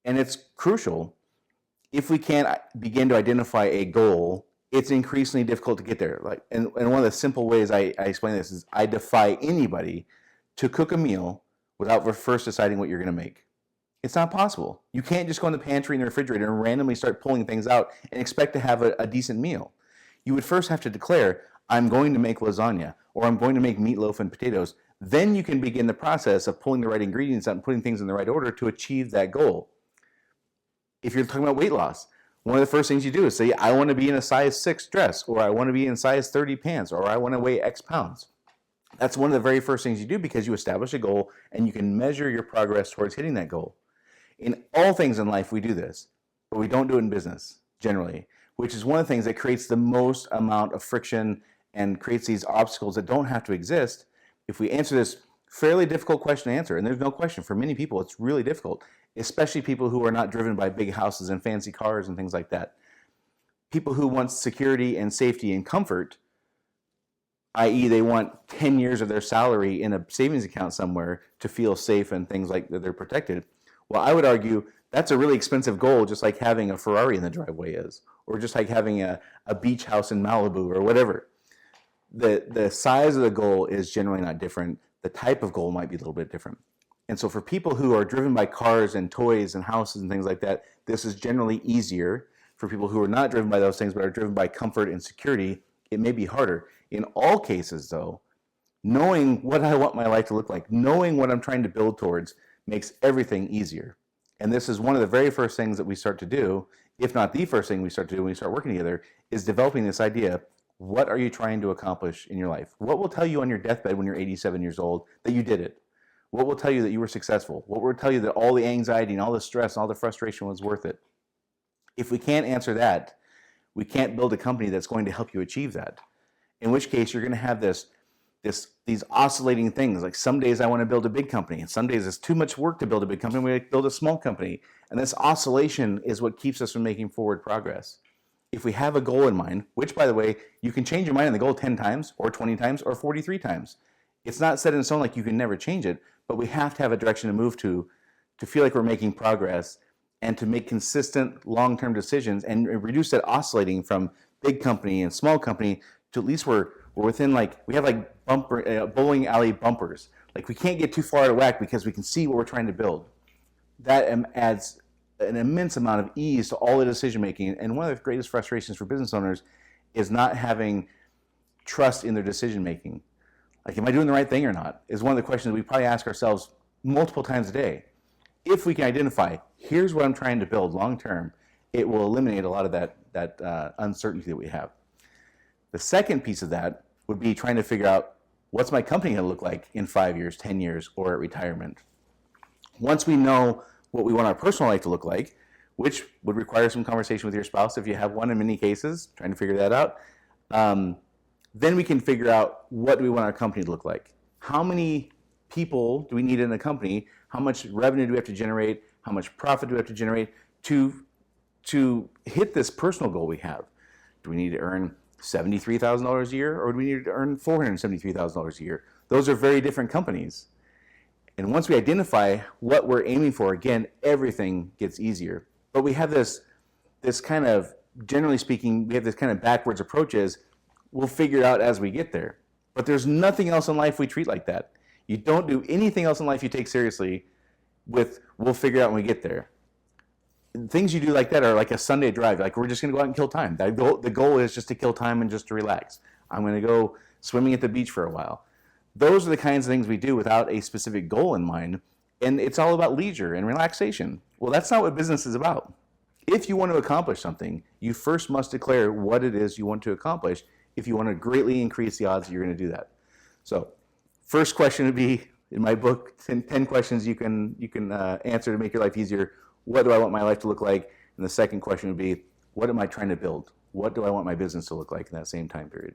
And it's crucial. If we can't begin to identify a goal, it's increasingly difficult to get there. And one of the simple ways I explain this is I defy anybody to cook a meal without first deciding what you're going to make. It's not possible. You can't just go in the pantry and the refrigerator and randomly start pulling things out and expect to have a decent meal. You would first have to declare, I'm going to make lasagna, or I'm going to make meatloaf and potatoes. Then you can begin the process of pulling the right ingredients out and putting things in the right order to achieve that goal. If you're talking about weight loss, one of the first things you do is say, I want to be in a size 6 dress, or I want to be in size 30 pants, or I want to weigh X pounds. That's one of the very first things you do because you establish a goal and you can measure your progress towards hitting that goal. In all things in life, we do this, but we don't do it in business generally, which is one of the things that creates the most amount of friction and creates these obstacles that don't have to exist. If we answer this fairly difficult question to answer, and there's no question, for many people it's really difficult, especially people who are not driven by big houses and fancy cars and things like that. People who want security and safety and comfort, i.e. they want 10 years of their salary in a savings account somewhere to feel safe and things like that they're protected. Well, I would argue that's a really expensive goal, just like having a Ferrari in the driveway is, or just like having a beach house in Malibu or whatever. The size of the goal is generally not different. The type of goal might be a little bit different. And so for people who are driven by cars and toys and houses and things like that, this is generally easier. For people who are not driven by those things but are driven by comfort and security, it may be harder. In all cases, though, knowing what I want my life to look like, knowing what I'm trying to build towards, makes everything easier. And this is one of the very first things that we start to do, if not the first thing we start to do when we start working together, is developing this idea. What are you trying to accomplish in your life? What will tell you on your deathbed when you're 87 years old that you did it? What will tell you that you were successful? What will tell you that all the anxiety and all the stress and all the frustration was worth it? If we can't answer that, we can't build a company that's going to help you achieve that. In which case, you're going to have these oscillating things. Like some days I want to build a big company, and some days it's too much work to build a big company. We build a small company, and this oscillation is what keeps us from making forward progress. If we have a goal in mind, which, by the way, you can change your mind on the goal 10 times or 20 times or 43 times. It's not set in stone like you can never change it, but we have to have a direction to move to feel like we're making progress and to make consistent long-term decisions and reduce that oscillating from big company and small company to at least we're within, like, we have like bowling alley bumpers. Like we can't get too far out of whack because we can see what we're trying to build. That adds an immense amount of ease to all the decision making. And one of the greatest frustrations for business owners is not having trust in their decision making. Like, am I doing the right thing or not? Is one of the questions we probably ask ourselves multiple times a day. If we can identify, here's what I'm trying to build long term, it will eliminate a lot of that uncertainty that we have. The second piece of that would be trying to figure out, what's my company going to look like in 5 years, 10 years, or at retirement? Once we know what we want our personal life to look like, which would require some conversation with your spouse if you have one in many cases, trying to figure that out, then we can figure out, what do we want our company to look like? How many people do we need in a company? How much revenue do we have to generate? How much profit do we have to generate to hit this personal goal we have? Do we need to earn $73,000 a year, or do we need to earn $473,000 a year? Those are very different companies. And once we identify what we're aiming for, again, everything gets easier. But we have this kind of, generally speaking, we have this kind of backwards approaches. We'll figure it out as we get there. But there's nothing else in life we treat like that. You don't do anything else in life you take seriously with, we'll figure it out when we get there. Things you do like that are like a Sunday drive. Like, we're just going to go out and kill time. The goal is just to kill time and just to relax. I'm going to go swimming at the beach for a while. Those are the kinds of things we do without a specific goal in mind. And it's all about leisure and relaxation. Well, that's not what business is about. If you want to accomplish something, you first must declare what it is you want to accomplish if you want to greatly increase the odds that you're going to do that. So, first question would be, in my book, 10 questions you can answer to make your life easier. What do I want my life to look like? And the second question would be, what am I trying to build? What do I want my business to look like in that same time period?